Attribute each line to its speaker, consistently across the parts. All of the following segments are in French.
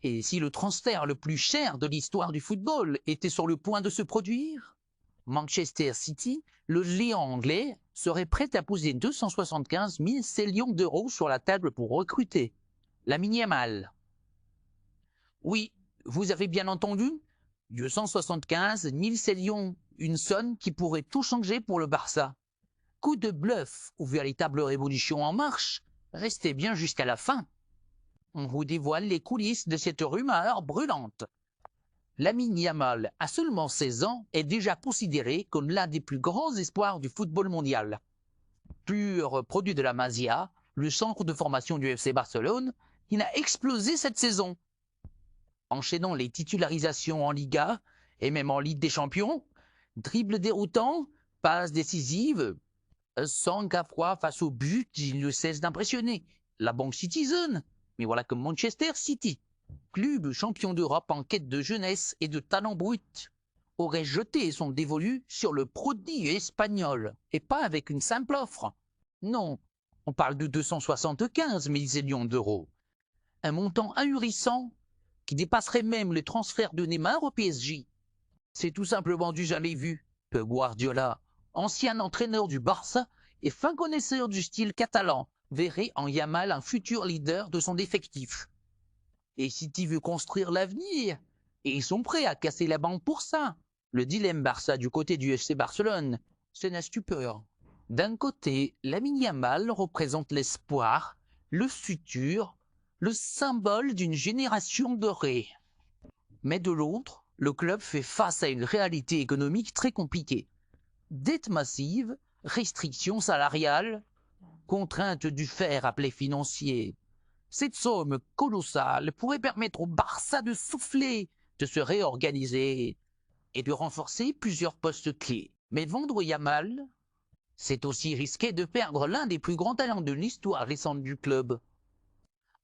Speaker 1: Et si le transfert le plus cher de l'histoire du football était sur le point de se produire, Manchester City, le géant anglais, serait prêt à poser 275 millions d'euros sur la table pour recruter Lamine Yamal. Oui, vous avez bien entendu, 275 millions, une somme qui pourrait tout changer pour le Barça. Coup de bluff ou véritable révolution en marche, restez bien jusqu'à la fin. On vous dévoile les coulisses de cette rumeur brûlante. Lamine Yamal, à seulement 16 ans, est déjà considéré comme l'un des plus grands espoirs du football mondial. Pur produit de la Masia, le centre de formation du FC Barcelone, il a explosé cette saison. Enchaînant les titularisations en Liga et même en Ligue des Champions, dribble déroutant, passe décisive, sans qu'à froid face au but, il ne cesse d'impressionner. La banque Citizen, mais voilà que Manchester City, club champion d'Europe en quête de jeunesse et de talent brut, aurait jeté son dévolu sur le prodige espagnol, et pas avec une simple offre. Non, on parle de 275 millions d'euros. Un montant ahurissant qui dépasserait même le transfert de Neymar au PSG. C'est tout simplement du jamais vu que Guardiola, ancien entraîneur du Barça et fin connaisseur du style catalan, verrait en Yamal un futur leader de son effectif. Et City veut construire l'avenir, et ils sont prêts à casser la banque pour ça. Le dilemme Barça du côté du FC Barcelone, c'est la stupeur. D'un côté, Lamine Yamal représente l'espoir, le futur, le symbole d'une génération dorée. Mais de l'autre, le club fait face à une réalité économique très compliquée. Dette massive, restrictions salariales, contraintes du fer appelé financier. Cette somme colossale pourrait permettre au Barça de souffler, de se réorganiser et de renforcer plusieurs postes clés. Mais vendre Yamal, c'est aussi risquer de perdre l'un des plus grands talents de l'histoire récente du club.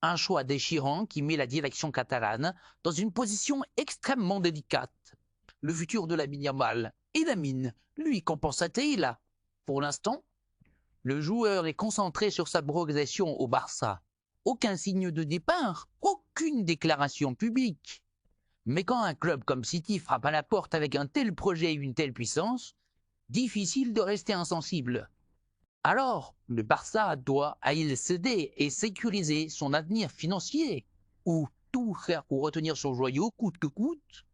Speaker 1: Un choix déchirant qui met la direction catalane dans une position extrêmement délicate. Le futur de Lamine Yamal et Lamine, lui, qu'en pense-t-il? Pour l'instant, le joueur est concentré sur sa progression au Barça. Aucun signe de départ, aucune déclaration publique. Mais quand un club comme City frappe à la porte avec un tel projet et une telle puissance, difficile de rester insensible. Alors, le Barça doit à il céder et sécuriser son avenir financier, ou tout faire pour retenir son joyau coûte que coûte.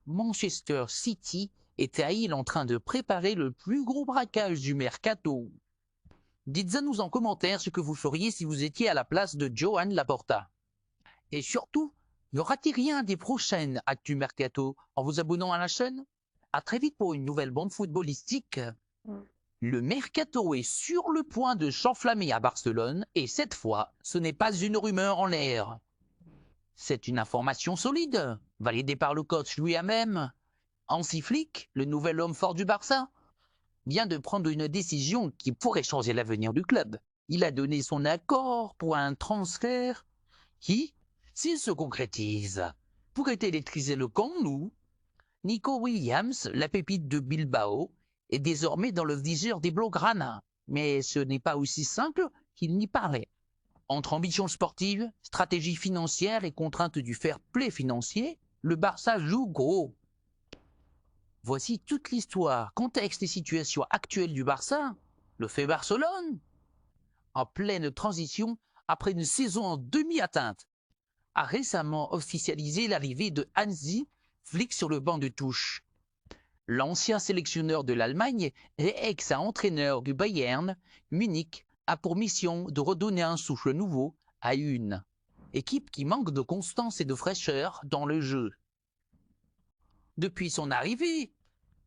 Speaker 1: Manchester City est à il en train de préparer le plus gros braquage du mercato. Dites-à nous en commentaire ce que vous feriez si vous étiez à la place de Joan Laporta. Et surtout, ne ratez rien des prochaines Actu Mercato en vous abonnant à la chaîne. À très vite pour une nouvelle bande footballistique. Le mercato est sur le point de s'enflammer à Barcelone et cette fois, ce n'est pas une rumeur en l'air. C'est une information solide, validée par le coach lui-même. Hansi Flick, le nouvel homme fort du Barça, vient de prendre une décision qui pourrait changer l'avenir du club. Il a donné son accord pour un transfert qui, s'il se concrétise, pourrait électriser le camp nou. Nico Williams, la pépite de Bilbao, est désormais dans le viseur des Blaugrana. Mais ce n'est pas aussi simple qu'il n'y paraît. Entre ambition sportive, stratégie financière et contrainte du fair play financier, le Barça joue gros. Voici toute l'histoire, contexte et situation actuelle du Barça, le fait Barcelone, en pleine transition après une saison en demi-atteinte, a récemment officialisé l'arrivée de Hansi Flick sur le banc de touche. L'ancien sélectionneur de l'Allemagne et ex-entraîneur du Bayern Munich a pour mission de redonner un souffle nouveau à une équipe qui manque de constance et de fraîcheur dans le jeu. Depuis son arrivée,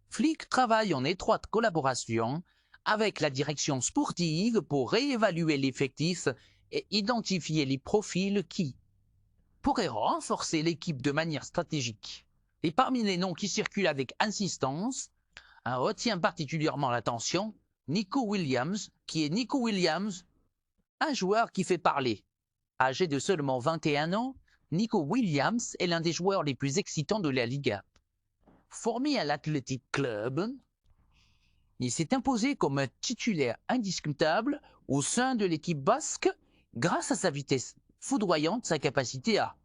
Speaker 1: Flick travaille en étroite collaboration avec la direction sportive pour réévaluer l'effectif et identifier les profils qui pourraient renforcer l'équipe de manière stratégique. Et parmi les noms qui circulent avec insistance, un retient particulièrement l'attention, Nico Williams, qui est Nico Williams, un joueur qui fait parler. Âgé de seulement 21 ans, Nico Williams est l'un des joueurs les plus excitants de la Liga. Formé à l'Athletic Club, il s'est imposé comme un titulaire indiscutable au sein de l'équipe basque grâce à sa vitesse foudroyante, sa capacité à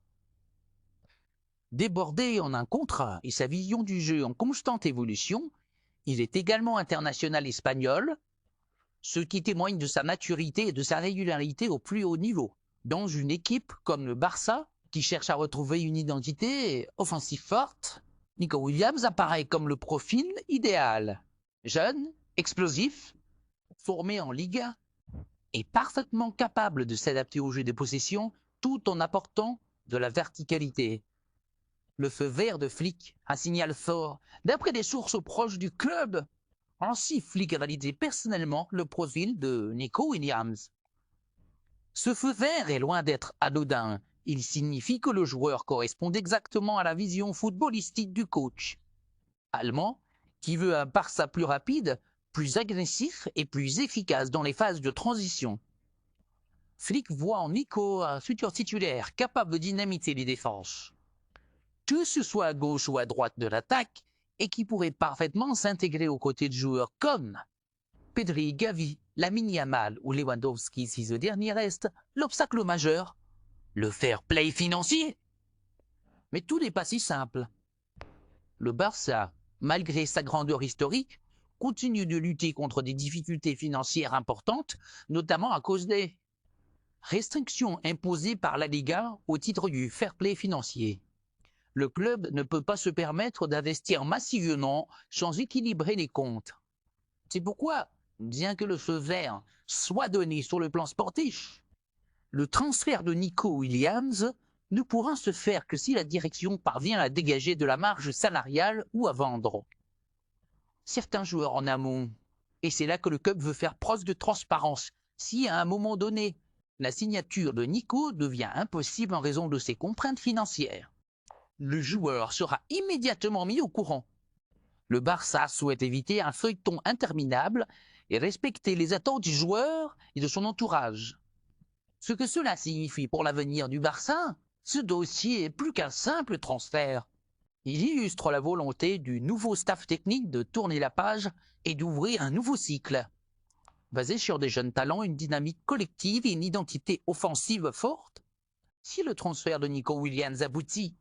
Speaker 1: Débordé en un contrat et sa vision du jeu en constante évolution, il est également international espagnol, ce qui témoigne de sa maturité et de sa régularité au plus haut niveau. Dans une équipe comme le Barça, qui cherche à retrouver une identité offensive forte, Nico Williams apparaît comme le profil idéal. Jeune, explosif, formé en Liga, et parfaitement capable de s'adapter au jeu des possessions tout en apportant de la verticalité. Le feu vert de Flick, un signal fort, d'après des sources proches du club. Ainsi, Flick a validé personnellement le profil de Nico Williams. Ce feu vert est loin d'être anodin. Il signifie que le joueur correspond exactement à la vision footballistique du coach allemand, qui veut un Barça plus rapide, plus agressif et plus efficace dans les phases de transition. Flick voit en Nico un futur titulaire capable de dynamiter les défenses, que ce soit à gauche ou à droite de l'attaque, et qui pourrait parfaitement s'intégrer aux côtés de joueurs comme Pedri, Gavi, Lamine Yamal ou Lewandowski si ce dernier reste. L'obstacle majeur, le fair play financier. Mais tout n'est pas si simple. Le Barça, malgré sa grandeur historique, continue de lutter contre des difficultés financières importantes, notamment à cause des restrictions imposées par la Liga au titre du fair play financier. Le club ne peut pas se permettre d'investir massivement sans équilibrer les comptes. C'est pourquoi, bien que le feu vert soit donné sur le plan sportif, le transfert de Nico Williams ne pourra se faire que si la direction parvient à dégager de la marge salariale ou à vendre certains joueurs en amont. Et c'est là que le club veut faire preuve de transparence. Si à un moment donné, la signature de Nico devient impossible en raison de ses contraintes financières, le joueur sera immédiatement mis au courant. Le Barça souhaite éviter un feuilleton interminable et respecter les attentes du joueur et de son entourage. Ce que cela signifie pour l'avenir du Barça, ce dossier est plus qu'un simple transfert. Il illustre la volonté du nouveau staff technique de tourner la page et d'ouvrir un nouveau cycle. Basé sur des jeunes talents, une dynamique collective et une identité offensive forte, si le transfert de Nico Williams aboutit,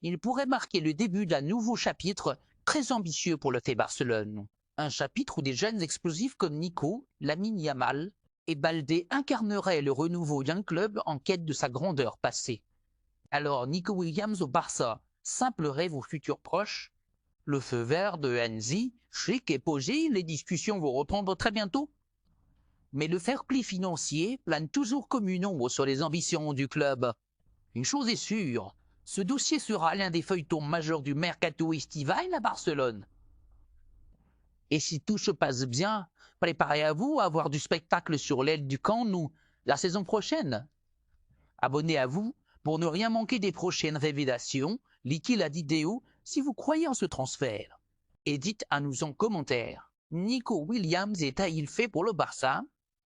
Speaker 1: il pourrait marquer le début d'un nouveau chapitre très ambitieux pour le FC Barcelone. Un chapitre où des jeunes explosifs comme Nico, Lamine Yamal et Baldé incarneraient le renouveau d'un club en quête de sa grandeur passée. Alors Nico Williams au Barça, simple rêve au futur proche. Le feu vert de Hansi, Flick est posé, les discussions vont reprendre très bientôt. Mais le fair play financier plane toujours comme une ombre sur les ambitions du club. Une chose est sûre, ce dossier sera l'un des feuilletons majeurs du mercato estival à Barcelone. Et si tout se passe bien, préparez-vous à avoir du spectacle sur l'aile du Camp Nou la saison prochaine. Abonnez à vous pour ne rien manquer des prochaines révélations. Likez la vidéo si vous croyez en ce transfert. Et dites à nous en commentaire, Nico Williams est-il fait pour le Barça?